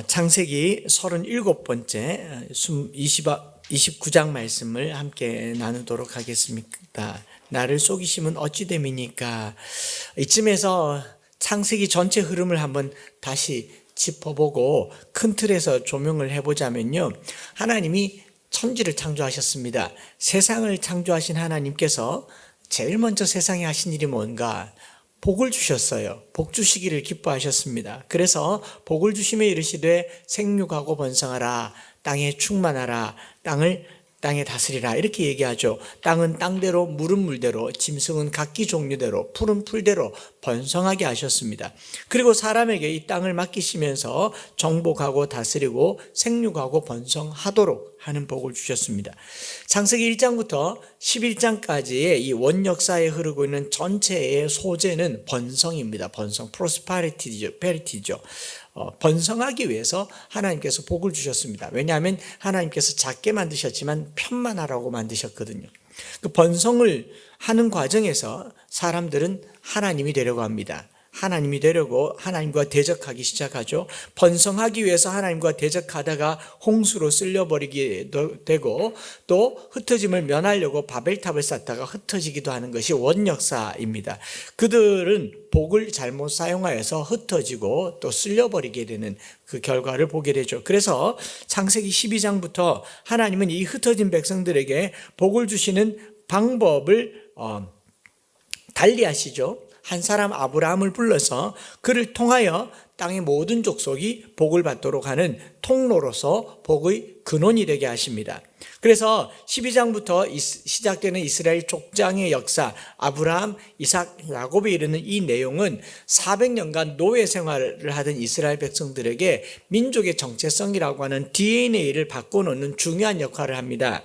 창세기 37번째 29장 말씀을 함께 나누도록 하겠습니다. 나를 속이심은 어찌 됨이니까. 이쯤에서 창세기 전체 흐름을 한번 다시 짚어보고 큰 틀에서 조명을 해보자면요, 하나님이 천지를 창조하셨습니다. 세상을 창조하신 하나님께서 제일 먼저 세상에 하신 일이 뭔가? 복을 주셨어요. 복 주시기를 기뻐하셨습니다. 그래서 복을 주시며 이르시되 생육하고 번성하라, 땅에 충만하라, 땅에 다스리라, 이렇게 얘기하죠. 땅은 땅대로, 물은 물대로, 짐승은 각기 종류대로, 풀은 풀대로 번성하게 하셨습니다. 그리고 사람에게 이 땅을 맡기시면서 정복하고 다스리고 생육하고 번성하도록 하는 복을 주셨습니다. 창세기 1장부터 11장까지의 이 원역사에 흐르고 있는 전체의 소재는 번성입니다. 번성, 프로스파리티죠. 번성하기 위해서 하나님께서 복을 주셨습니다. 왜냐하면 하나님께서 작게 만드셨지만 편만하라고 만드셨거든요. 그 번성을 하는 과정에서 사람들은 하나님이 되려고 합니다. 하나님이 되려고 하나님과 대적하기 시작하죠. 번성하기 위해서 하나님과 대적하다가 홍수로 쓸려버리게 되고, 또 흩어짐을 면하려고 바벨탑을 쌓다가 흩어지기도 하는 것이 원역사입니다. 그들은 복을 잘못 사용하여서 흩어지고 또 쓸려버리게 되는 그 결과를 보게 되죠. 그래서 창세기 12장부터 하나님은 이 흩어진 백성들에게 복을 주시는 방법을 달리 하시죠. 한 사람 아브라함을 불러서 그를 통하여 땅의 모든 족속이 복을 받도록 하는 통로로서 복의 근원이 되게 하십니다. 그래서 12장부터 시작되는 이스라엘 족장의 역사, 아브라함, 이삭, 야곱에 이르는 이 내용은 400년간 노예 생활을 하던 이스라엘 백성들에게 민족의 정체성이라고 하는 DNA를 바꿔놓는 중요한 역할을 합니다.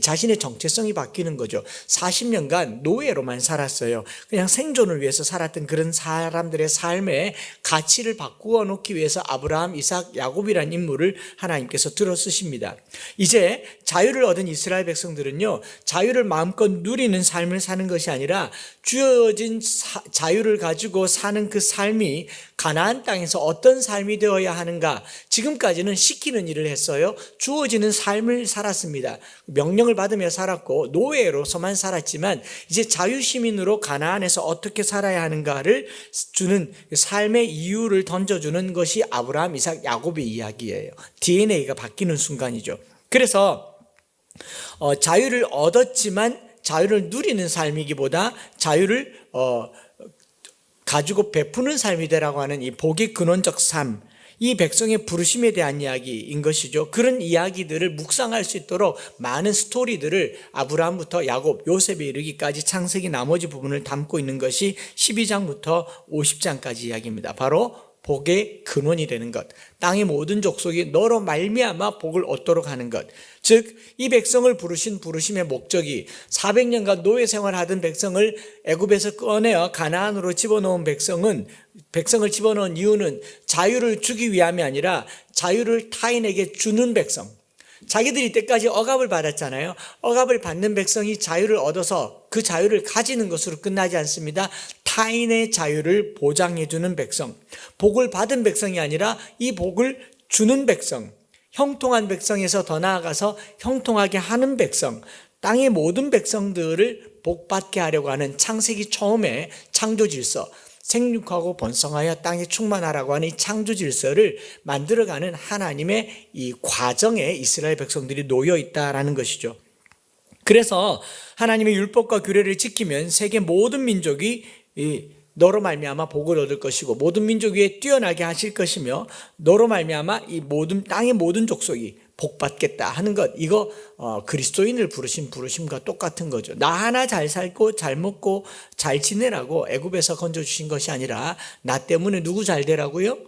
자신의 정체성이 바뀌는 거죠. 40년간 노예로만 살았어요. 그냥 생존을 위해서 살았던 그런 사람들의 삶의 가치를 바꾸어 놓기 위해서 아브라함, 이삭, 야곱이라는 인물을 하나님께서 들어 쓰십니다. 이제 자유를 얻은 이스라엘 백성들은요, 자유를 마음껏 누리는 삶을 사는 것이 아니라 주어진 자유를 가지고 사는 그 삶이 가나안 땅에서 어떤 삶이 되어야 하는가, 지금까지는 시키는 일을 했어요. 주어지는 삶을 살았습니다. 명령을 받으며 살았고 노예로서만 살았지만 이제 자유시민으로 가나안에서 어떻게 살아야 하는가를 주는 삶의 이유를 던져주는 것이 아브라함, 이삭, 야곱의 이야기예요. DNA가 바뀌는 순간이죠. 그래서 자유를 얻었지만 자유를 누리는 삶이기보다 자유를 가지고 베푸는 삶이 되라고 하는 이 복의 근원적 삶, 이 백성의 부르심에 대한 이야기인 것이죠. 그런 이야기들을 묵상할 수 있도록 많은 스토리들을 아브라함부터 야곱, 요셉에 이르기까지 창세기 나머지 부분을 담고 있는 것이 12장부터 50장까지 이야기입니다. 바로 복의 근원이 되는 것, 땅의 모든 족속이 너로 말미암아 복을 얻도록 하는 것. 즉, 이 백성을 부르신 부르심의 목적이 400년간 노예 생활하던 백성을 애굽에서 꺼내어 가나안으로 집어넣은 백성을 집어넣은 이유는 자유를 주기 위함이 아니라 자유를 타인에게 주는 백성. 자기들이 이때까지 억압을 받았잖아요. 억압을 받는 백성이 자유를 얻어서 그 자유를 가지는 것으로 끝나지 않습니다. 타인의 자유를 보장해주는 백성, 복을 받은 백성이 아니라 이 복을 주는 백성, 형통한 백성에서 더 나아가서 형통하게 하는 백성, 땅의 모든 백성들을 복받게 하려고 하는 창세기 처음에 창조 질서, 생육하고 번성하여 땅에 충만하라고 하는 이 창조 질서를 만들어가는 하나님의 이 과정에 이스라엘 백성들이 놓여 있다라는 것이죠. 그래서 하나님의 율법과 규례를 지키면 세계 모든 민족이 너로 말미암아 복을 얻을 것이고 모든 민족 위에 뛰어나게 하실 것이며 너로 말미암아 이 모든 땅의 모든 족속이 복받겠다 하는 것, 이거 그리스도인을 부르신 부르심과 똑같은 거죠. 나 하나 잘 살고 잘 먹고 잘 지내라고 애굽에서 건져주신 것이 아니라 나 때문에 누구 잘 되라고요?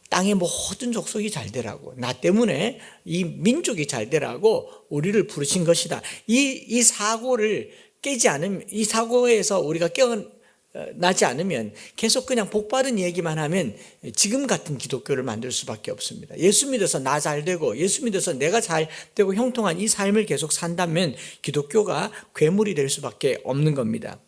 땅의 모든 족속이 잘 되라고, 나 때문에 이 민족이 잘 되라고 우리를 부르신 것이다. 이 사고를 깨지 않으면, 이 사고에서 우리가 깨어나지 않으면 계속 그냥 복받은 얘기만 하면 지금 같은 기독교를 만들 수밖에 없습니다. 예수 믿어서 나 잘 되고 예수 믿어서 내가 잘 되고 형통한 이 삶을 계속 산다면 기독교가 괴물이 될 수밖에 없는 겁니다.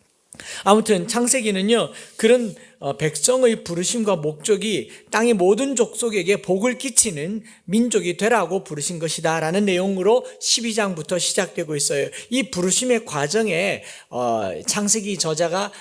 아무튼 창세기는요, 그런 백성의 부르심과 목적이 땅의 모든 족속에게 복을 끼치는 민족이 되라고 부르신 것이다 라는 내용으로 12장부터 시작되고 있어요. 이 부르심의 과정에 창세기 저자가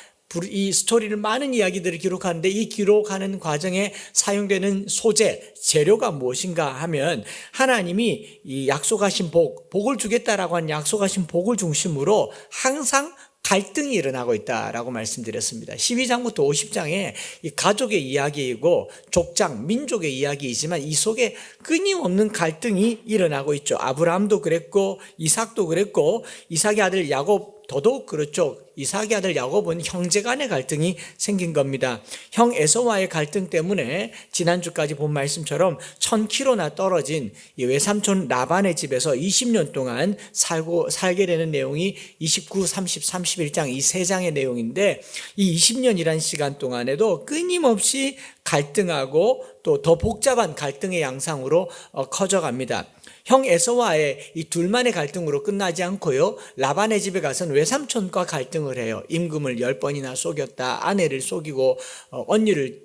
이 스토리를 많은 이야기들을 기록하는데, 이 기록하는 과정에 사용되는 소재, 재료가 무엇인가 하면 하나님이 이 약속하신 복을 주겠다라고 한 약속하신 복을 중심으로 항상 갈등이 일어나고 있다라고 말씀드렸습니다. 12장부터 50장에 이 가족의 이야기이고 족장, 민족의 이야기이지만 이 속에 끊임없는 갈등이 일어나고 있죠. 아브라함도 그랬고 이삭도 그랬고 이삭의 아들 야곱 더더욱 그렇죠. 이삭의 아들 야곱은 형제 간의 갈등이 생긴 겁니다. 형 에서와의 갈등 때문에 지난주까지 본 말씀처럼 1000km나 떨어진 이 외삼촌 라반의 집에서 20년 동안 살게 되는 내용이 29, 30, 31장 이 세 장의 내용인데, 이 20년이란 시간 동안에도 끊임없이 갈등하고 또 더 복잡한 갈등의 양상으로 커져갑니다. 형 에서와의 이 둘만의 갈등으로 끝나지 않고요, 라반의 집에 가서는 외삼촌과 갈등을 해요. 임금을 10번이나 속였다, 아내를 속이고 언니를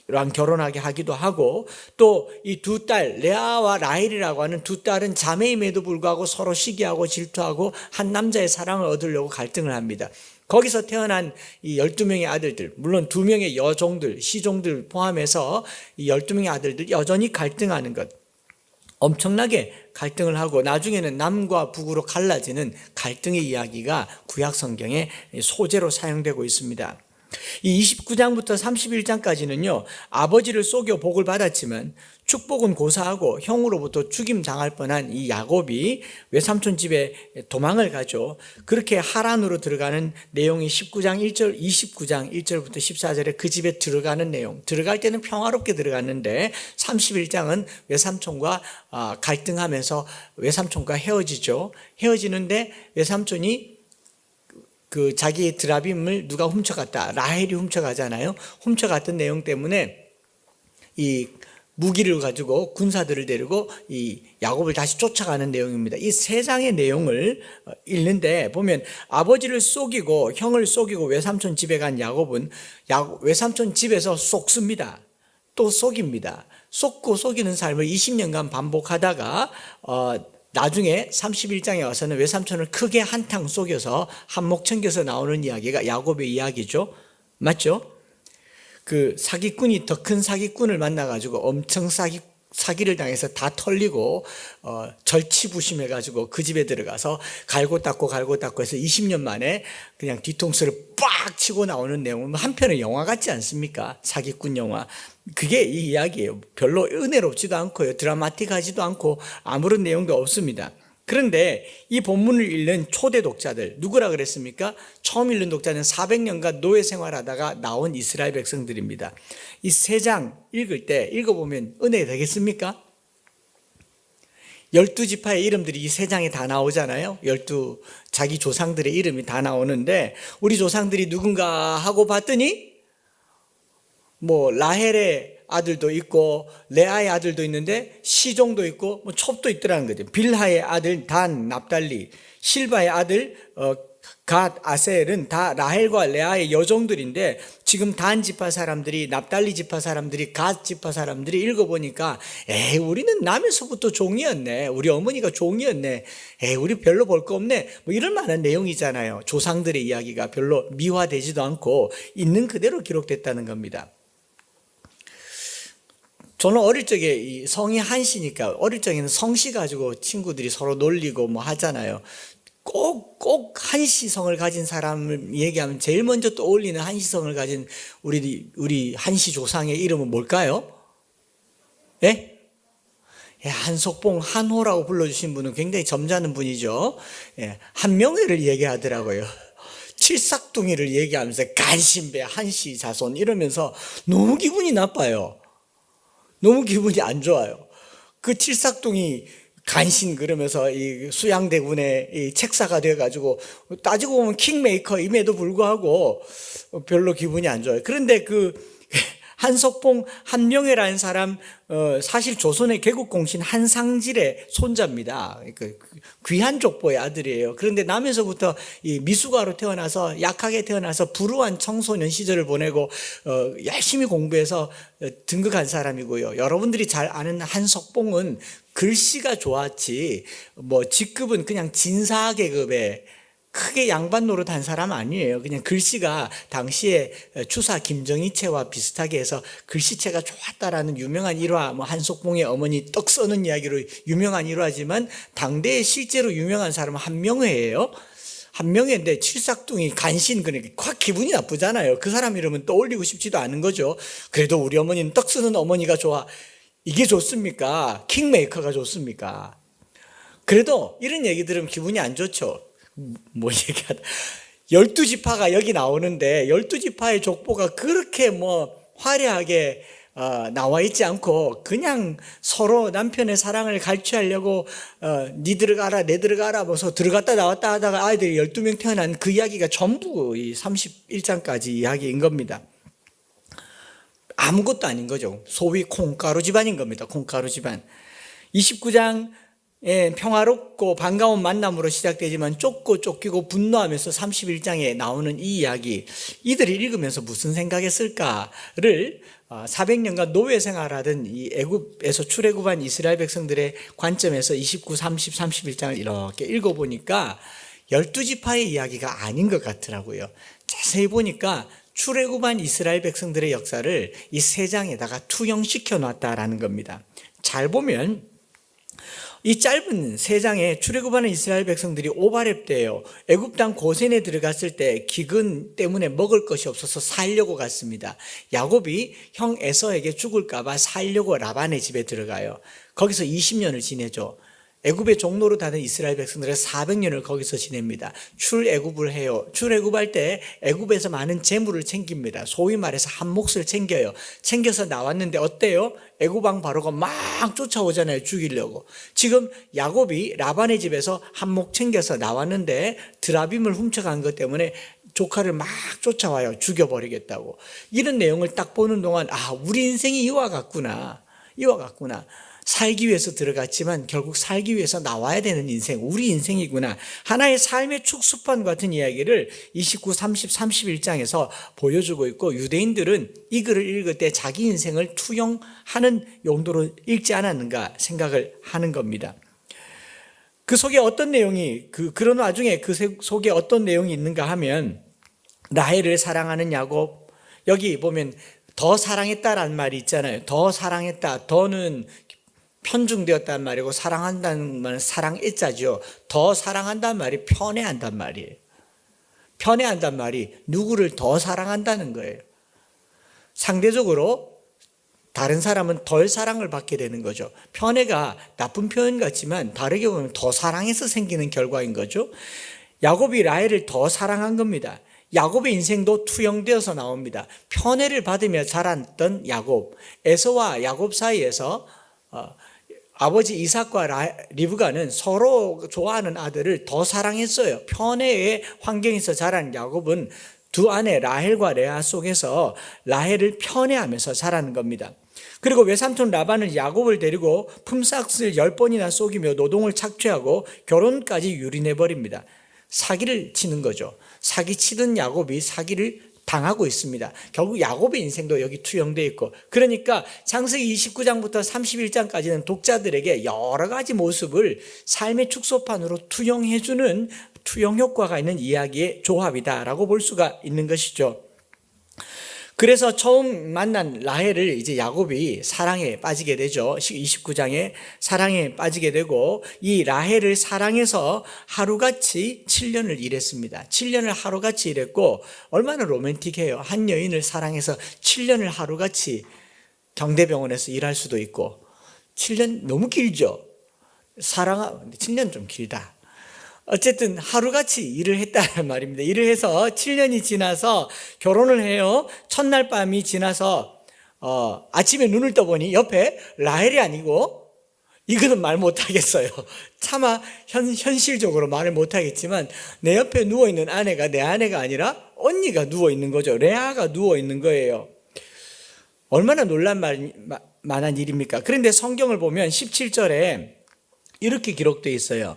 랑 결혼하게 하기도 하고, 또 이 두 딸 레아와 라헬이라고 하는 두 딸은 자매임에도 불구하고 서로 시기하고 질투하고 한 남자의 사랑을 얻으려고 갈등을 합니다. 거기서 태어난 이 12명의 아들들, 물론 2명의 여종들, 시종들 포함해서 이 12명의 아들들 여전히 갈등하는 것, 엄청나게 갈등을 하고 나중에는 남과 북으로 갈라지는 갈등의 이야기가 구약 성경의 소재로 사용되고 있습니다. 이 29장부터 31장까지는요, 아버지를 속여 복을 받았지만 축복은 고사하고 형으로부터 죽임 당할 뻔한 이 야곱이 외삼촌 집에 도망을 가죠. 그렇게 하란으로 들어가는 내용이 19장 1절, 29장 1절부터 14절에 그 집에 들어가는 내용, 들어갈 때는 평화롭게 들어갔는데 31장은 외삼촌과 갈등하면서 외삼촌과 헤어지죠. 헤어지는데 외삼촌이 그 자기의 드라빔을 누가 훔쳐갔다, 라헬이 훔쳐가잖아요. 훔쳐갔던 내용 때문에 이 무기를 가지고 군사들을 데리고 이 야곱을 다시 쫓아가는 내용입니다. 이 세 장의 내용을 읽는데 보면 아버지를 속이고 형을 속이고 외삼촌 집에 간 야곱은 외삼촌 집에서 속습니다. 또 속입니다. 속고 속이는 삶을 20년간 반복하다가 나중에 31장에 와서는 외삼촌을 크게 한탕 속여서 한몫 챙겨서 나오는 이야기가 야곱의 이야기죠. 맞죠? 그 사기꾼이 더 큰 사기꾼을 만나가지고 엄청 사기를 당해서 다 털리고 절치부심해가지고 그 집에 들어가서 갈고 닦고 해서 20년 만에 그냥 뒤통수를 빡 치고 나오는 내용은 한편의 영화 같지 않습니까? 사기꾼 영화. 그게 이 이야기예요. 별로 은혜롭지도 않고요, 드라마틱하지도 않고 아무런 내용도 없습니다. 그런데 이 본문을 읽는 초대 독자들 누구라 그랬습니까? 처음 읽는 독자는 400년간 노예 생활하다가 나온 이스라엘 백성들입니다. 이 세 장 읽을 때 읽어보면 은혜 되겠습니까? 12지파의 이름들이 이 세 장에 다 나오잖아요. 12 자기 조상들의 이름이 다 나오는데 우리 조상들이 누군가 하고 봤더니 뭐 라헬의 아들도 있고 레아의 아들도 있는데 시종도 있고 뭐 첩도 있더라는 거죠. 빌하의 아들 단, 납달리, 실바의 아들 갓, 아셀은 다 라헬과 레아의 여종들인데 지금 단 지파 사람들이, 납달리 지파 사람들이, 갓 지파 사람들이 읽어보니까 우리는 남에서부터 종이었네, 우리 어머니가 종이었네, 우리 별로 볼 거 없네, 뭐 이럴 만한 내용이잖아요. 조상들의 이야기가 별로 미화되지도 않고 있는 그대로 기록됐다는 겁니다. 저는 어릴 적에 이 성이 한시니까 어릴 적에는 성씨 가지고 친구들이 서로 놀리고 뭐 하잖아요. 꼭 한시성을 가진 사람을 얘기하면 제일 먼저 떠올리는 한시성을 가진 우리 한시 조상의 이름은 뭘까요? 예? 한석봉, 한호라고 불러주신 분은 굉장히 점잖은 분이죠. 한명회를 얘기하더라고요. 칠삭둥이를 얘기하면서 간신배, 한시 자손 이러면서 너무 기분이 나빠요. 너무 기분이 안 좋아요. 그 칠삭둥이 간신 그러면서 이 수양대군의 이 책사가 돼가지고 따지고 보면 킹메이커임에도 불구하고 별로 기분이 안 좋아요. 그런데 그 한석봉 한명회라는 사람 사실 조선의 개국공신 한상질의 손자입니다. 귀한 족보의 아들이에요. 그런데 남에서부터 이 미숙아로 태어나서 약하게 태어나서 불우한 청소년 시절을 보내고 열심히 공부해서 등극한 사람이고요. 여러분들이 잘 아는 한석봉은 글씨가 좋았지 뭐 직급은 그냥 진사 계급의 크게 양반 노릇한 사람 아니에요. 그냥 글씨가 당시에 추사 김정희체와 비슷하게 해서 글씨체가 좋았다라는 유명한 일화, 뭐 한석봉의 어머니 떡 써는 이야기로 유명한 일화지만 당대에 실제로 유명한 사람은 한명회예요. 한명회인데 칠삭둥이 간신, 그러니까 확 기분이 나쁘잖아요. 그 사람 이름은 떠올리고 싶지도 않은 거죠. 그래도 우리 어머니는 떡 쓰는 어머니가 좋아. 이게 좋습니까? 킹메이커가 좋습니까? 그래도 이런 얘기 들으면 기분이 안 좋죠. 뭐 얘기하다 12지파가 여기 나오는데 12지파의 족보가 그렇게 뭐 화려하게 나와 있지 않고 그냥 서로 남편의 사랑을 갈취하려고 니 들어가라 내 들어가라 뭐서 들어갔다 나왔다 하다가 아이들이 12명 태어난 그 이야기가 전부 이 31장까지 이야기인 겁니다. 아무것도 아닌 거죠. 소위 콩가루 집안인 겁니다. 콩가루 집안. 29장 평화롭고 반가운 만남으로 시작되지만 쫓고 쫓기고 분노하면서 31장에 나오는 이 이야기, 이들이 읽으면서 무슨 생각했을까를 400년간 노예 생활하던 이 애굽에서 출애굽한 이스라엘 백성들의 관점에서 29, 30, 31장을 이렇게 읽어보니까 12지파의 이야기가 아닌 것 같더라고요. 자세히 보니까 출애굽한 이스라엘 백성들의 역사를 이 세 장에다가 투영시켜 놨다라는 겁니다. 잘 보면 이 짧은 세 장에 출애굽하는 이스라엘 백성들이 오바렙 때예요. 애굽 땅 고센에 들어갔을 때 기근 때문에 먹을 것이 없어서 살려고 갔습니다. 야곱이 형 에서에게 죽을까 봐 살려고 라반의 집에 들어가요. 거기서 20년을 지내죠. 애굽의 종로로 다는 이스라엘 백성들은 400년을 거기서 지냅니다. 출애굽을 해요. 출애굽할 때 애굽에서 많은 재물을 챙깁니다. 소위 말해서 한 몫을 챙겨요. 챙겨서 나왔는데 어때요? 애굽 왕 바로가 막 쫓아오잖아요. 죽이려고. 지금 야곱이 라반의 집에서 한 몫 챙겨서 나왔는데 드라빔을 훔쳐간 것 때문에 조카를 막 쫓아와요. 죽여버리겠다고. 이런 내용을 딱 보는 동안 우리 인생이 이와 같구나. 살기 위해서 들어갔지만 결국 살기 위해서 나와야 되는 인생, 우리 인생이구나. 하나의 삶의 축소판 같은 이야기를 29, 30, 31장에서 보여주고 있고, 유대인들은 이 글을 읽을 때 자기 인생을 투영하는 용도로 읽지 않았는가 생각을 하는 겁니다. 그 속에 어떤 내용이, 그런 와중에 그 속에 어떤 내용이 있는가 하면, 라헬을 사랑하는 야곱, 여기 보면 더 사랑했다라는 말이 있잖아요. 더 사랑했다. 더는 편중되었단 말이고 사랑한다는 말은 사랑애자죠. 더 사랑한다는 말이 편애한단 말이에요. 편애한단 말이 누구를 더 사랑한다는 거예요. 상대적으로 다른 사람은 덜 사랑을 받게 되는 거죠. 편애가 나쁜 표현 같지만 다르게 보면 더 사랑해서 생기는 결과인 거죠. 야곱이 라헬을 더 사랑한 겁니다. 야곱의 인생도 투영되어서 나옵니다. 편애를 받으며 자랐던 야곱, 에서와 야곱 사이에서 아버지 이삭과 리브가는 서로 좋아하는 아들을 더 사랑했어요. 편애의 환경에서 자란 야곱은 두 아내 라헬과 레아 속에서 라헬을 편애하면서 자라는 겁니다. 그리고 외삼촌 라반은 야곱을 데리고 품삯을 10번이나 속이며 노동을 착취하고 결혼까지 유린해버립니다. 사기를 치는 거죠. 사기치던 야곱이 사기를 당하고 있습니다. 결국 야곱의 인생도 여기 투영되어 있고, 그러니까 창세기 29장부터 31장까지는 독자들에게 여러 가지 모습을 삶의 축소판으로 투영해주는 투영 효과가 있는 이야기의 조합이다라고 볼 수가 있는 것이죠. 그래서 처음 만난 라헬을 이제 야곱이 사랑에 빠지게 되죠. 29장에 사랑에 빠지게 되고, 이 라헬을 사랑해서 하루같이 7년을 일했습니다. 7년을 하루같이 일했고, 얼마나 로맨틱해요. 한 여인을 사랑해서 7년을 하루같이 경대병원에서 일할 수도 있고. 7년 너무 길죠. 7년 좀 길다. 어쨌든 하루같이 일을 했다는 말입니다. 일을 해서 7년이 지나서 결혼을 해요. 첫날 밤이 지나서 아침에 눈을 떠보니 옆에 라헬이 아니고, 이거는 말 못하겠어요. 차마 현실적으로 말을 못하겠지만 내 옆에 누워있는 아내가 내 아내가 아니라 언니가 누워있는 거죠. 레아가 누워있는 거예요. 얼마나 만한 일입니까? 그런데 성경을 보면 17절에 이렇게 기록되어 있어요.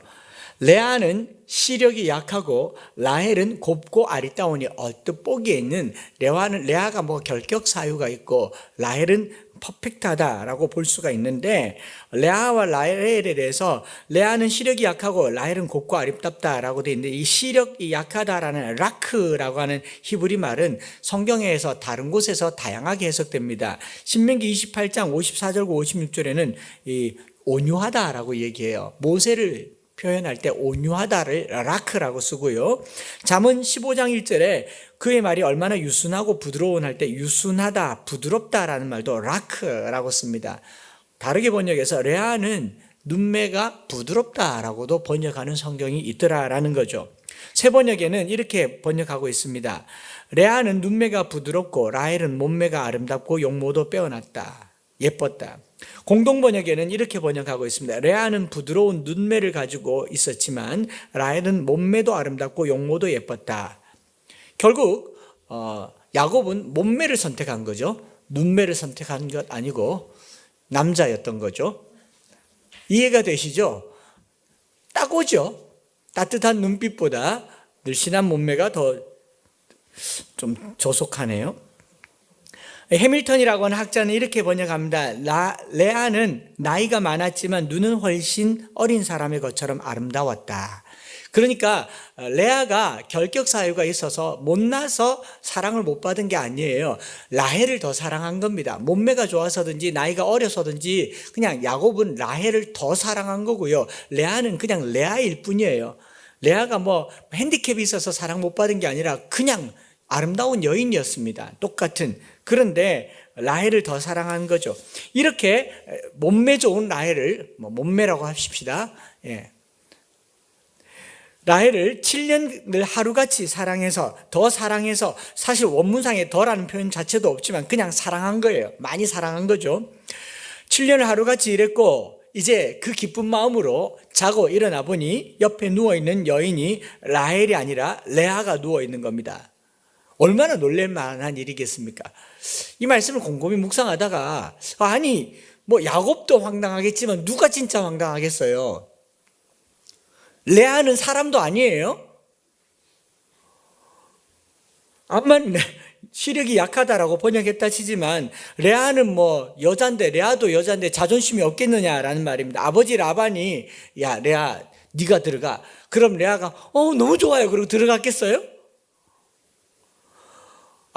레아는 시력이 약하고 라헬은 곱고 아리따우니 얼뜻 보기에는 레아가 뭐 결격 사유가 있고 라헬은 퍼펙트하다라고 볼 수가 있는데, 레아와 라헬에 대해서 레아는 시력이 약하고 라헬은 곱고 아름답다라고 되어 있는데, 이 시력이 약하다라는 라크라고 하는 히브리 말은 성경에서 다른 곳에서 다양하게 해석됩니다. 신명기 28장 54절과 56절에는 이 온유하다라고 얘기해요. 모세를 표현할 때 온유하다를 라크라고 쓰고요. 잠언 15장 1절에 그의 말이 얼마나 유순하고 부드러운 할 때 유순하다, 부드럽다라는 말도 라크라고 씁니다. 다르게 번역해서 레아는 눈매가 부드럽다라고도 번역하는 성경이 있더라라는 거죠. 새 번역에는 이렇게 번역하고 있습니다. 레아는 눈매가 부드럽고 라헬은 몸매가 아름답고 용모도 빼어났다, 예뻤다. 공동 번역에는 이렇게 번역하고 있습니다. 레아는 부드러운 눈매를 가지고 있었지만 라헬은 몸매도 아름답고 용모도 예뻤다. 결국 야곱은 몸매를 선택한 거죠. 눈매를 선택한 것 아니고 남자였던 거죠. 이해가 되시죠? 딱 오죠. 따뜻한 눈빛보다 늘씬한 몸매가 더 좀 조속하네요. 해밀턴이라고 하는 학자는 이렇게 번역합니다. 레아는 나이가 많았지만 눈은 훨씬 어린 사람의 것처럼 아름다웠다. 그러니까 레아가 결격 사유가 있어서 못나서 사랑을 못 받은 게 아니에요. 라헬을 더 사랑한 겁니다. 몸매가 좋아서든지 나이가 어려서든지 그냥 야곱은 라헬을 더 사랑한 거고요. 레아는 그냥 레아일 뿐이에요. 레아가 뭐 핸디캡이 있어서 사랑 못 받은 게 아니라 그냥 아름다운 여인이었습니다. 똑같은. 그런데 라헬을 더 사랑한 거죠. 이렇게 몸매 좋은 라헬을, 몸매라고 합시다. 예. 라헬을 7년을 하루같이 사랑해서, 더 사랑해서, 사실 원문상에 더라는 표현 자체도 없지만 그냥 사랑한 거예요. 많이 사랑한 거죠. 7년을 하루같이 일했고 이제 그 기쁜 마음으로 자고 일어나 보니 옆에 누워있는 여인이 라헬이 아니라 레아가 누워있는 겁니다. 얼마나 놀랄 만한 일이겠습니까? 이 말씀을 곰곰이 묵상하다가 아니 뭐 야곱도 황당하겠지만 누가 진짜 황당하겠어요? 레아는 사람도 아니에요? 암만 시력이 약하다라고 번역했다 치지만 레아는 뭐 여잔데, 레아도 여잔데 자존심이 없겠느냐라는 말입니다. 아버지 라반이 야 레아 네가 들어가. 그럼 레아가 너무 좋아요 그러고 들어갔겠어요?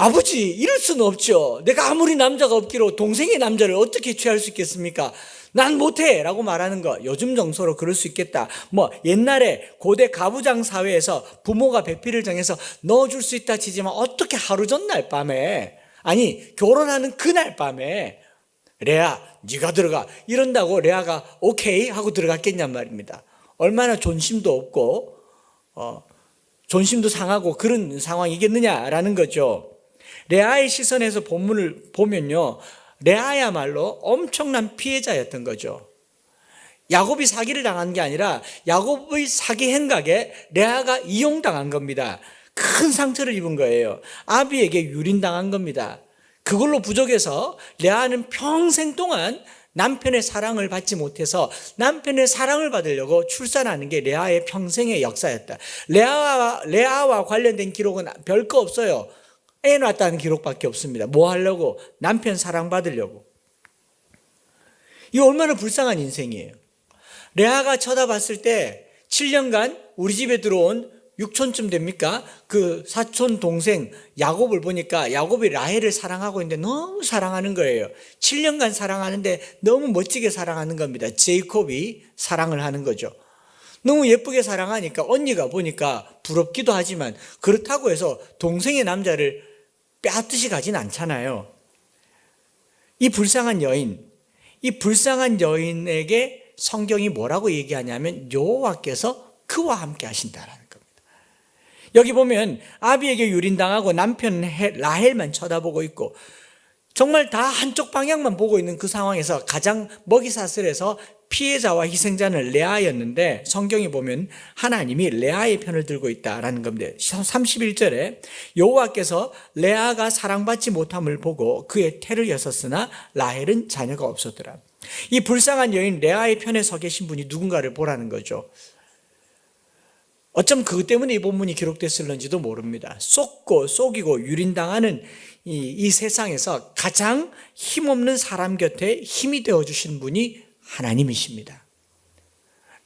아버지 이럴 수는 없죠. 내가 아무리 남자가 없기로 동생의 남자를 어떻게 취할 수 있겠습니까? 난 못해 라고 말하는 거. 요즘 정서로 그럴 수 있겠다. 뭐 옛날에 고대 가부장 사회에서 부모가 배필을 정해서 넣어줄 수 있다 치지만 어떻게 하루 전날 밤에, 아니 결혼하는 그날 밤에 레아 네가 들어가 이런다고 레아가 오케이 하고 들어갔겠냔 말입니다. 얼마나 존심도 없고 존심도 상하고 그런 상황이겠느냐라는 거죠. 레아의 시선에서 본문을 보면요, 레아야말로 엄청난 피해자였던 거죠. 야곱이 사기를 당한 게 아니라 야곱의 사기 행각에 레아가 이용당한 겁니다. 큰 상처를 입은 거예요. 아비에게 유린당한 겁니다. 그걸로 부족해서 레아는 평생 동안 남편의 사랑을 받지 못해서 남편의 사랑을 받으려고 출산하는 게 레아의 평생의 역사였다. 레아와 관련된 기록은 별거 없어요. 애 낳았다는 기록밖에 없습니다. 뭐 하려고? 남편 사랑받으려고. 이 얼마나 불쌍한 인생이에요. 레아가 쳐다봤을 때 7년간 우리 집에 들어온 6촌쯤 됩니까? 그 사촌 동생 야곱을 보니까 야곱이 라헬을 사랑하고 있는데 너무 사랑하는 거예요. 7년간 사랑하는데 너무 멋지게 사랑하는 겁니다. 제이콥이 사랑을 하는 거죠. 너무 예쁘게 사랑하니까 언니가 보니까 부럽기도 하지만 그렇다고 해서 동생의 남자를 빼앗듯이 가진 않잖아요. 이 불쌍한 여인에게 성경이 뭐라고 얘기하냐면 여호와께서 그와 함께 하신다라는 겁니다. 여기 보면 아비에게 유린당하고 남편 라헬만 쳐다보고 있고 정말 다 한쪽 방향만 보고 있는 그 상황에서 가장 먹이사슬에서 피해자와 희생자는 레아였는데, 성경에 보면 하나님이 레아의 편을 들고 있다라는 겁니다. 31절에 여호와께서 레아가 사랑받지 못함을 보고 그의 태를 여섰으나 라헬은 자녀가 없었더라. 이 불쌍한 여인 레아의 편에 서 계신 분이 누군가를 보라는 거죠. 어쩜 그것 때문에 이 본문이 기록됐을는지도 모릅니다. 속이고 유린당하는 이 세상에서 가장 힘없는 사람 곁에 힘이 되어주신 분이 하나님이십니다.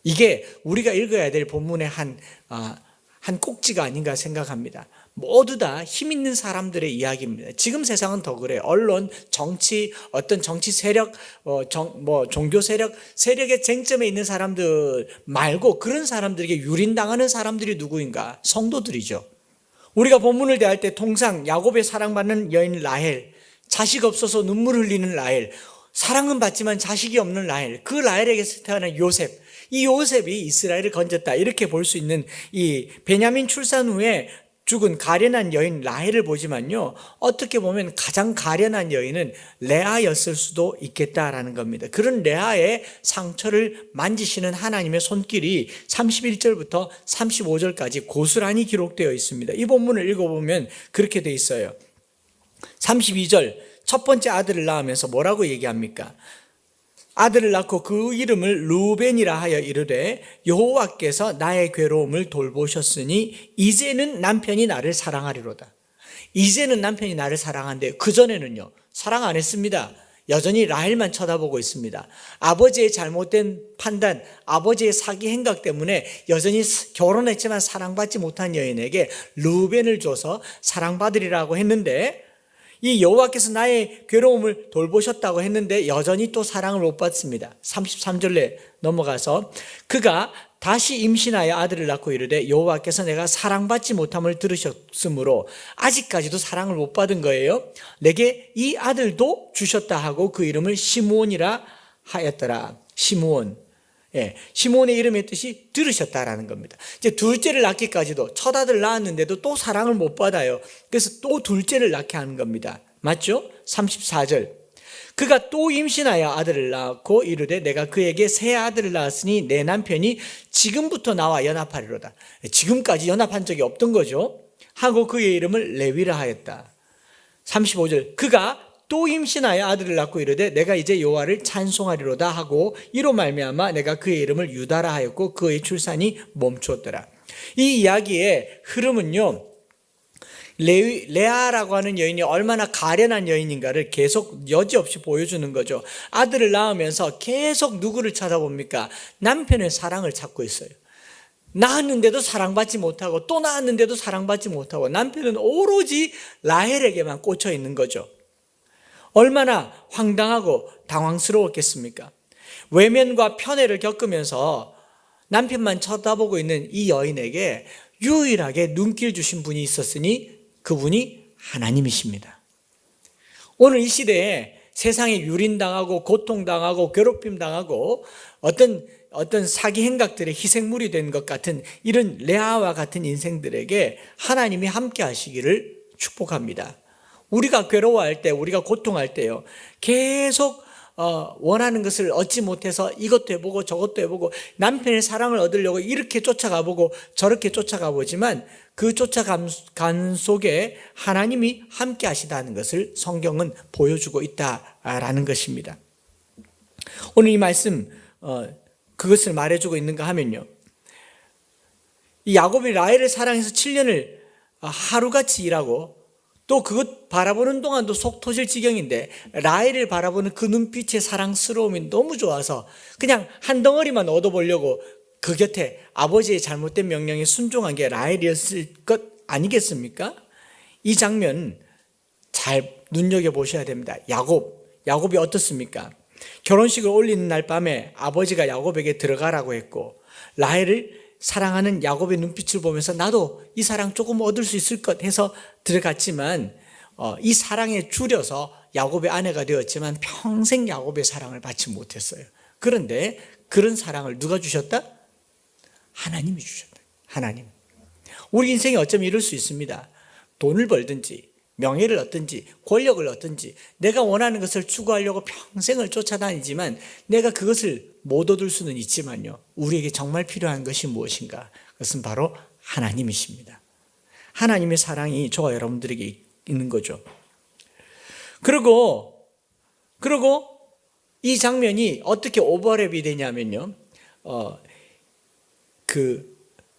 이게 우리가 읽어야 될 본문의 한 꼭지가 아닌가 생각합니다. 모두 다 힘 있는 사람들의 이야기입니다. 지금 세상은 더 그래요. 언론, 정치, 어떤 정치 세력, 종교 세력의 쟁점에 있는 사람들 말고 그런 사람들에게 유린당하는 사람들이 누구인가? 성도들이죠. 우리가 본문을 대할 때 통상 야곱의 사랑받는 여인 라헬, 자식 없어서 눈물 흘리는 라헬, 사랑은 받지만 자식이 없는 라헬, 그 라헬에게서 태어난 요셉, 이 요셉이 이스라엘을 건졌다, 이렇게 볼 수 있는 이 베냐민 출산 후에 죽은 가련한 여인 라헬을 보지만요, 어떻게 보면 가장 가련한 여인은 레아였을 수도 있겠다라는 겁니다. 그런 레아의 상처를 만지시는 하나님의 손길이 31절부터 35절까지 고스란히 기록되어 있습니다. 이 본문을 읽어보면 그렇게 되어 있어요. 32절, 첫 번째 아들을 낳으면서 뭐라고 얘기합니까? 아들을 낳고 그 이름을 루벤이라 하여 이르되 여호와께서 나의 괴로움을 돌보셨으니 이제는 남편이 나를 사랑하리로다. 이제는 남편이 나를 사랑한데 그전에는요, 사랑 안 했습니다. 여전히 라헬만 쳐다보고 있습니다. 아버지의 잘못된 판단, 아버지의 사기 행각 때문에 여전히 결혼했지만 사랑받지 못한 여인에게 루벤을 줘서 사랑받으리라고 했는데, 이 여호와께서 나의 괴로움을 돌보셨다고 했는데 여전히 또 사랑을 못 받습니다. 33절에 넘어가서 그가 다시 임신하여 아들을 낳고 이르되 여호와께서 내가 사랑받지 못함을 들으셨으므로 아직까지도 사랑을 못 받은 거예요. 내게 이 아들도 주셨다 하고 그 이름을 시므온이라 하였더라. 시므온. 예, 시므온의 이름의 뜻이 들으셨다라는 겁니다. 이제 둘째를 낳기까지도, 첫 아들 낳았는데도 또 사랑을 못 받아요. 그래서 또 둘째를 낳게 하는 겁니다. 맞죠? 34절. 그가 또 임신하여 아들을 낳고 이르되 내가 그에게 새 아들을 낳았으니 내 남편이 지금부터 나와 연합하리로다. 지금까지 연합한 적이 없던 거죠. 하고 그의 이름을 레위라 하였다. 35절. 그가 또 임신하여 아들을 낳고 이르되 내가 이제 여호와를 찬송하리로다 하고 이로 말미암아 내가 그의 이름을 유다라 하였고 그의 출산이 멈추었더라. 이 이야기의 흐름은요, 레아라고 하는 여인이 얼마나 가련한 여인인가를 계속 여지없이 보여주는 거죠. 아들을 낳으면서 계속 누구를 찾아봅니까? 남편의 사랑을 찾고 있어요. 낳았는데도 사랑받지 못하고 또 낳았는데도 사랑받지 못하고 남편은 오로지 라헬에게만 꽂혀 있는 거죠. 얼마나 황당하고 당황스러웠겠습니까? 외면과 편애를 겪으면서 남편만 쳐다보고 있는 이 여인에게 유일하게 눈길 주신 분이 있었으니 그분이 하나님이십니다. 오늘 이 시대에 세상에 유린당하고 고통당하고 괴롭힘당하고 어떤 사기 행각들의 희생물이 된 것 같은 이런 레아와 같은 인생들에게 하나님이 함께 하시기를 축복합니다. 우리가 괴로워할 때, 우리가 고통할 때요, 계속 원하는 것을 얻지 못해서 이것도 해보고 저것도 해보고 남편의 사랑을 얻으려고 이렇게 쫓아가보고 저렇게 쫓아가보지만 그 쫓아감 속에 하나님이 함께 하시다는 것을 성경은 보여주고 있다라는 것입니다. 오늘 이 말씀 그것을 말해주고 있는가 하면요, 이 야곱이 라헬을 사랑해서 7년을 하루같이 일하고 또 그것 바라보는 동안도 속 터질 지경인데 라헬을 바라보는 그 눈빛의 사랑스러움이 너무 좋아서 그냥 한 덩어리만 얻어보려고 그 곁에 아버지의 잘못된 명령에 순종한 게 라헬이었을 것 아니겠습니까? 이 장면 잘 눈여겨보셔야 됩니다. 야곱이 어떻습니까? 결혼식을 올리는 날 밤에 아버지가 야곱에게 들어가라고 했고 라헬을 사랑하는 야곱의 눈빛을 보면서 나도 이 사랑 조금 얻을 수 있을 것 해서 들어갔지만 이 사랑에 줄여서 야곱의 아내가 되었지만 평생 야곱의 사랑을 받지 못했어요. 그런데 그런 사랑을 누가 주셨다? 하나님이 주셨다. 하나님. 우리 인생이 어쩌면 이럴 수 있습니다. 돈을 벌든지 명예를 얻든지 권력을 얻든지 내가 원하는 것을 추구하려고 평생을 쫓아다니지만 내가 그것을 못 얻을 수는 있지만요. 우리에게 정말 필요한 것이 무엇인가? 그것은 바로 하나님이십니다. 하나님의 사랑이 저와 여러분들에게 있는 거죠. 그리고 이 장면이 어떻게 오버랩이 되냐면요.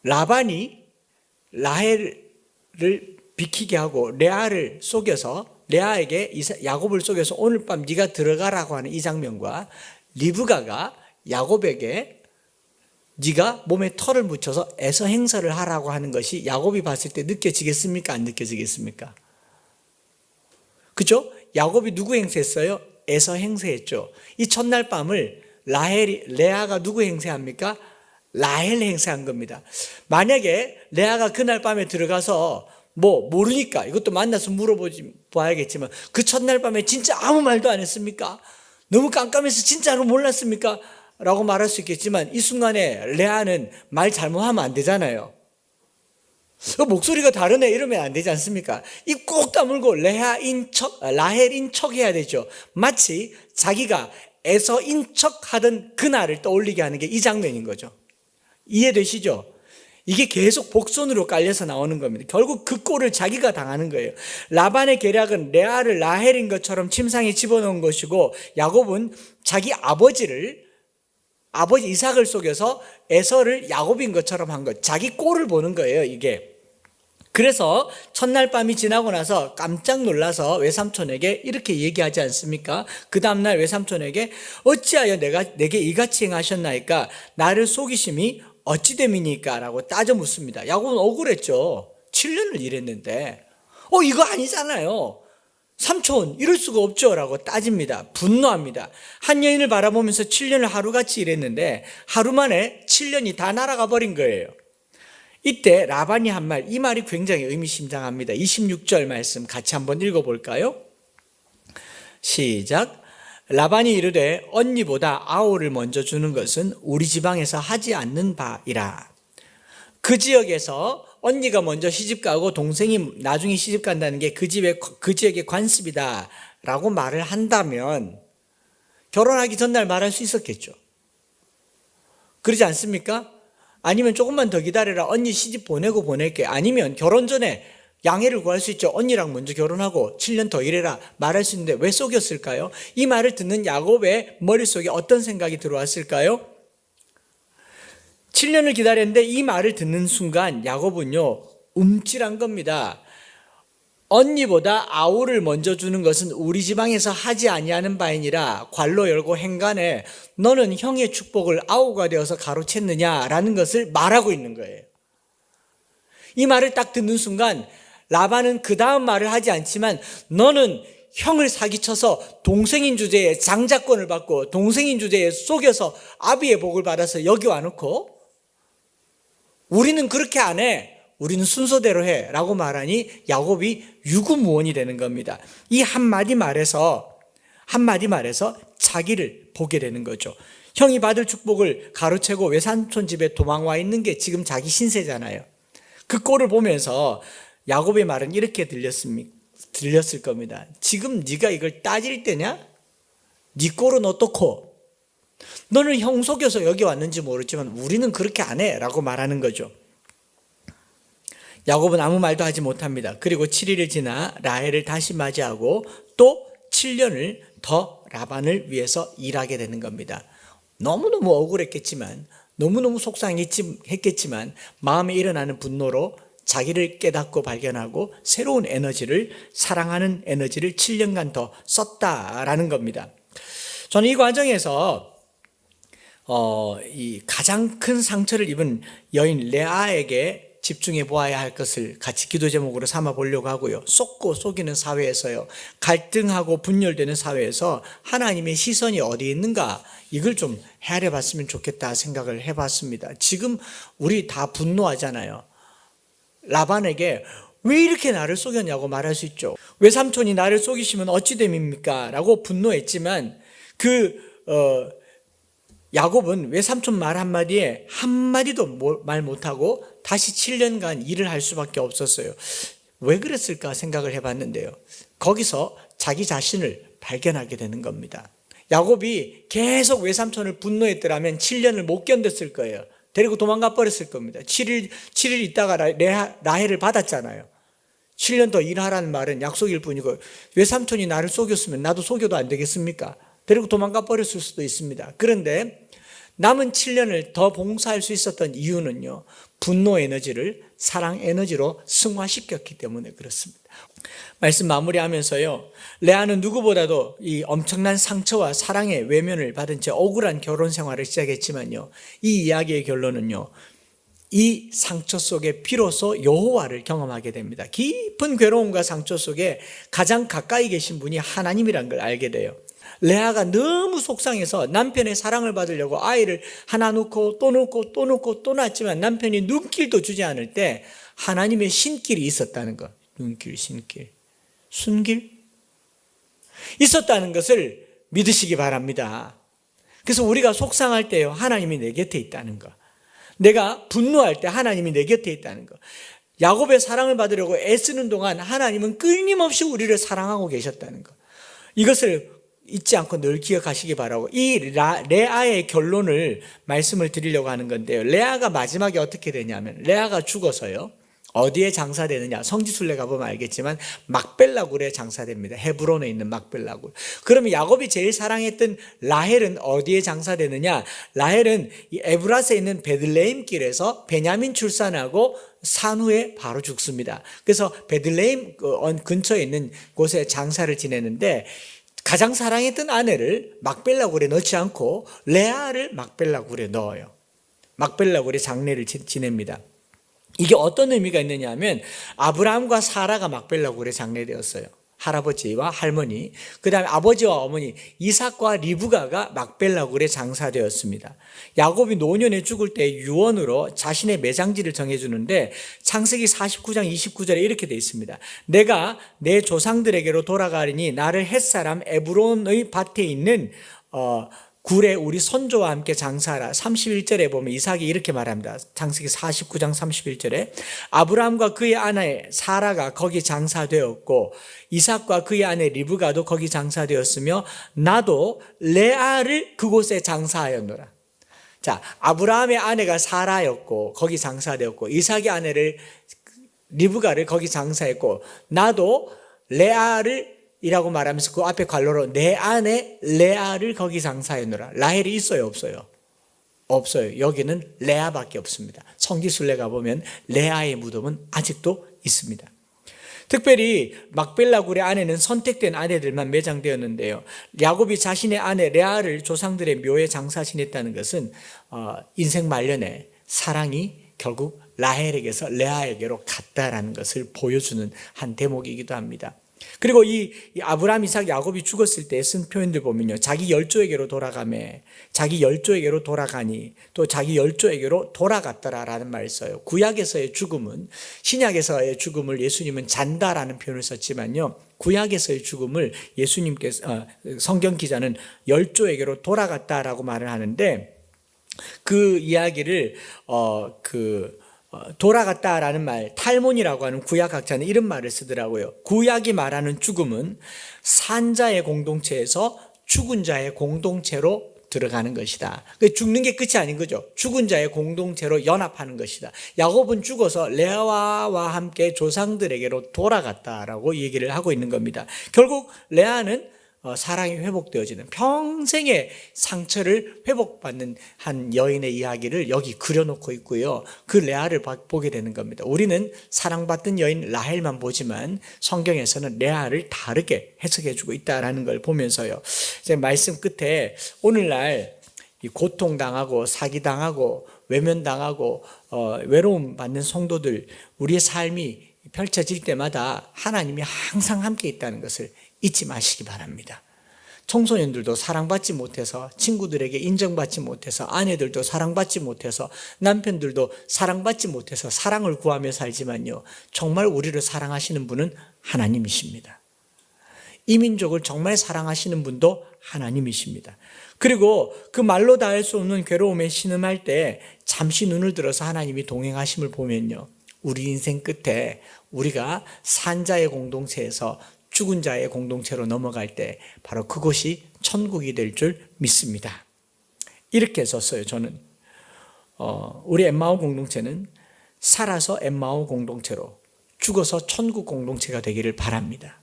라반이 라헬을 비키게 하고 레아를 속여서 레아에게 야곱을 속여서 오늘 밤 네가 들어가라고 하는 이 장면과 리브가가 야곱에게 네가 몸에 털을 묻혀서 에서 행사를 하라고 하는 것이 야곱이 봤을 때 느껴지겠습니까? 안 느껴지겠습니까? 그죠? 야곱이 누구 행세했어요? 에서 행세했죠. 이 첫날 밤을 레아가 누구 행세합니까? 라헬 행세한 겁니다. 만약에 레아가 그날 밤에 들어가서 모르니까 이것도 만나서 물어봐야겠지만 그 첫날 밤에 진짜 아무 말도 안 했습니까? 너무 깜깜해서 진짜로 몰랐습니까? 라고 말할 수 있겠지만 이 순간에 레아는 말 잘못하면 안 되잖아요. 목소리가 다르네 이러면 안 되지 않습니까? 입 꼭 다물고 라헬인 척 해야 되죠. 마치 자기가 에서인 척 하던 그날을 떠올리게 하는 게 이 장면인 거죠. 이해되시죠? 이게 계속 복선으로 깔려서 나오는 겁니다. 결국 그 꼴을 자기가 당하는 거예요. 라반의 계략은 레아를 라헬인 것처럼 침상에 집어넣은 것이고 야곱은 자기 아버지 이삭을 속여서 에서를 야곱인 것처럼 한 것. 자기 꼴을 보는 거예요, 이게. 그래서 첫날 밤이 지나고 나서 깜짝 놀라서 외삼촌에게 이렇게 얘기하지 않습니까? 그 다음날 외삼촌에게 어찌하여 내게 이같이 행하셨나이까? 나를 속이심이 어찌 됨이니까? 라고 따져 묻습니다. 야곱은 억울했죠. 7년을 일했는데 이거 아니잖아요. 삼촌 이럴 수가 없죠 라고 따집니다. 분노합니다. 한 여인을 바라보면서 7년을 하루같이 일했는데 하루 만에 7년이 다 날아가 버린 거예요. 이때 라반이 한 말, 이 말이 굉장히 의미심장합니다. 26절 말씀 같이 한번 읽어볼까요? 시작. 라반이 이르되 언니보다 아우를 먼저 주는 것은 우리 지방에서 하지 않는 바이라. 그 지역에서 언니가 먼저 시집가고 동생이 나중에 시집간다는 게 그 지역의 관습이다 라고 말을 한다면 결혼하기 전날 말할 수 있었겠죠. 그러지 않습니까? 아니면 조금만 더 기다려라. 언니 시집 보낼게. 아니면 결혼 전에 양해를 구할 수 있죠. 언니랑 먼저 결혼하고 7년 더 일해라 말할 수 있는데 왜 속였을까요? 이 말을 듣는 야곱의 머릿속에 어떤 생각이 들어왔을까요? 7년을 기다렸는데 이 말을 듣는 순간 야곱은요 움찔한 겁니다. 언니보다 아우를 먼저 주는 것은 우리 지방에서 하지 아니하는 바이니라. 괄로 열고 행간에 너는 형의 축복을 아우가 되어서 가로챘느냐라는 것을 말하고 있는 거예요. 이 말을 딱 듣는 순간 라반은 그 다음 말을 하지 않지만 너는 형을 사기쳐서 동생인 주제에 장자권을 받고 동생인 주제에 속여서 아비의 복을 받아서 여기 와놓고 우리는 그렇게 안 해. 우리는 순서대로 해 라고 말하니 야곱이 유구무원이 되는 겁니다. 이 한마디 말에서 자기를 보게 되는 거죠. 형이 받을 축복을 가로채고 외삼촌 집에 도망와 있는 게 지금 자기 신세잖아요. 그 꼴을 보면서 야곱의 말은 이렇게 들렸을 겁니다. 지금 네가 이걸 따질 때냐? 네 꼴은 어떻고? 너는 형 속여서 여기 왔는지 모르지만 우리는 그렇게 안 해 라고 말하는 거죠. 야곱은 아무 말도 하지 못합니다. 그리고 7일을 지나 라헬을 다시 맞이하고 또 7년을 더 라반을 위해서 일하게 되는 겁니다. 너무너무 억울했겠지만 너무너무 속상했겠지만 마음에 일어나는 분노로 자기를 깨닫고 발견하고 새로운 에너지를 사랑하는 에너지를 7년간 더 썼다라는 겁니다. 저는 이 과정에서 이 가장 큰 상처를 입은 여인 레아에게 집중해 보아야 할 것을 같이 기도 제목으로 삼아 보려고 하고요. 쏟고 속이는 사회에서요. 갈등하고 분열되는 사회에서 하나님의 시선이 어디 있는가 이걸 좀 헤아려 봤으면 좋겠다 생각을 해봤습니다. 지금 우리 다 분노하잖아요. 라반에게 왜 이렇게 나를 속였냐고 말할 수 있죠. 외삼촌이 나를 속이시면 어찌 됨입니까? 라고 분노했지만 야곱은 외삼촌 말 한마디에 한마디도 말 못하고 다시 7년간 일을 할 수밖에 없었어요. 왜 그랬을까 생각을 해봤는데요. 거기서 자기 자신을 발견하게 되는 겁니다. 야곱이 계속 외삼촌을 분노했더라면 7년을 못 견뎠을 거예요. 데리고 도망가 버렸을 겁니다. 7일 있다가 라헬을 받았잖아요. 7년 더 일하라는 말은 약속일 뿐이고, 외삼촌이 나를 속였으면 나도 속여도 안 되겠습니까? 데리고 도망가 버렸을 수도 있습니다. 그런데 남은 7년을 더 봉사할 수 있었던 이유는요, 분노 에너지를 사랑 에너지로 승화시켰기 때문에 그렇습니다. 말씀 마무리하면서요, 레아는 누구보다도 이 엄청난 상처와 사랑의 외면을 받은 채 억울한 결혼 생활을 시작했지만요, 이 이야기의 결론은요, 이 상처 속에 비로소 여호와를 경험하게 됩니다. 깊은 괴로움과 상처 속에 가장 가까이 계신 분이 하나님이란 걸 알게 돼요. 레아가 너무 속상해서 남편의 사랑을 받으려고 아이를 하나 놓고 또 놓고 또 놓고 또 낳았지만 남편이 눈길도 주지 않을 때 하나님의 신길이 있었다는 것. 눈길, 신길, 순길 있었다는 것을 믿으시기 바랍니다. 그래서 우리가 속상할 때요, 하나님이 내 곁에 있다는 것. 내가 분노할 때 하나님이 내 곁에 있다는 것. 야곱의 사랑을 받으려고 애쓰는 동안 하나님은 끊임없이 우리를 사랑하고 계셨다는 것. 이것을 잊지 않고 늘 기억하시기 바라고, 이 레아의 결론을 말씀을 드리려고 하는 건데요. 레아가 마지막에 어떻게 되냐면, 레아가 죽어서요, 어디에 장사되느냐, 성지순례 가보면 알겠지만 막벨라굴에 장사됩니다. 헤브론에 있는 막벨라굴. 그러면 야곱이 제일 사랑했던 라헬은 어디에 장사되느냐? 라헬은 이 에브라스에 있는 베들레헴 길에서 베냐민 출산하고 산 후에 바로 죽습니다. 그래서 베들레헴 근처에 있는 곳에 장사를 지내는데, 가장 사랑했던 아내를 막벨라굴에 넣지 않고 레아를 막벨라굴에 넣어요. 막벨라굴에 장례를 지냅니다. 이게 어떤 의미가 있느냐 하면, 아브라함과 사라가 막벨라굴에 장례되었어요. 할아버지와 할머니, 그 다음에 아버지와 어머니 이삭과 리브가가 막벨라굴에 장사되었습니다. 야곱이 노년에 죽을 때 유언으로 자신의 매장지를 정해주는데, 창세기 49장 29절에 이렇게 되어 있습니다. 내가 내 조상들에게로 돌아가리니 나를 햇사람 에브론의 밭에 있는 굴에 우리 손조와 함께 장사하라. 31절에 보면 이삭이 이렇게 말합니다. 창세기 49장 31절에 아브라함과 그의 아내 사라가 거기 장사되었고 이삭과 그의 아내 리브가도 거기 장사되었으며 나도 레아를 그곳에 장사하였노라. 자, 아브라함의 아내가 사라였고 거기 장사되었고, 이삭의 아내를 리브가를 거기 장사했고, 나도 레아를 이라고 말하면서 그 앞에 괄호로 내 아내 레아를 거기 장사하였노라. 라헬이 있어요, 없어요? 없어요. 여기는 레아밖에 없습니다. 성지순례 가보면 레아의 무덤은 아직도 있습니다. 특별히 막벨라굴의 아내는 선택된 아내들만 매장되었는데요, 야곱이 자신의 아내 레아를 조상들의 묘에 장사 지냈다는 것은 인생 말년에 사랑이 결국 라헬에게서 레아에게로 갔다라는 것을 보여주는 한 대목이기도 합니다. 그리고 이 아브라함, 이삭, 야곱이 죽었을 때 쓴 표현들 보면요, 자기 열조에게로 돌아가매, 자기 열조에게로 돌아가니, 또 자기 열조에게로 돌아갔더라라는 말을 써요. 구약에서의 죽음은, 신약에서의 죽음을 예수님은 잔다라는 표현을 썼지만요, 구약에서의 죽음을 예수님께서, 성경 기자는 열조에게로 돌아갔다라고 말을 하는데, 그 이야기를 돌아갔다라는 말, 탈몬이라고 하는 구약학자는 이런 말을 쓰더라고요. 구약이 말하는 죽음은 산자의 공동체에서 죽은 자의 공동체로 들어가는 것이다. 죽는 게 끝이 아닌 거죠. 죽은 자의 공동체로 연합하는 것이다. 야곱은 죽어서 레아와 함께 조상들에게로 돌아갔다라고 얘기를 하고 있는 겁니다. 결국 레아는 사랑이 회복되어지는, 평생의 상처를 회복받는 한 여인의 이야기를 여기 그려놓고 있고요, 그 레아를 보게 되는 겁니다. 우리는 사랑받던 여인 라헬만 보지만 성경에서는 레아를 다르게 해석해주고 있다는 걸 보면서요, 이제 말씀 끝에 오늘날 고통당하고 사기당하고 외면당하고 외로움 받는 성도들, 우리의 삶이 펼쳐질 때마다 하나님이 항상 함께 있다는 것을 잊지 마시기 바랍니다. 청소년들도 사랑받지 못해서, 친구들에게 인정받지 못해서, 아내들도 사랑받지 못해서, 남편들도 사랑받지 못해서 사랑을 구하며 살지만요, 정말 우리를 사랑하시는 분은 하나님이십니다. 이 민족을 정말 사랑하시는 분도 하나님이십니다. 그리고 그 말로 다 할 수 없는 괴로움에 신음할 때 잠시 눈을 들어서 하나님이 동행하심을 보면요, 우리 인생 끝에 우리가 산자의 공동체에서 죽은 자의 공동체로 넘어갈 때 바로 그곳이 천국이 될 줄 믿습니다. 이렇게 썼어요. 저는 우리 엠마오 공동체는 살아서 엠마오 공동체로, 죽어서 천국 공동체가 되기를 바랍니다.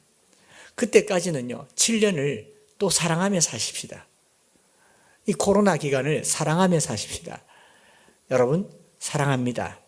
그때까지는요, 7년을 또 사랑하며 사십시다. 이 코로나 기간을 사랑하며 사십시다. 여러분, 사랑합니다.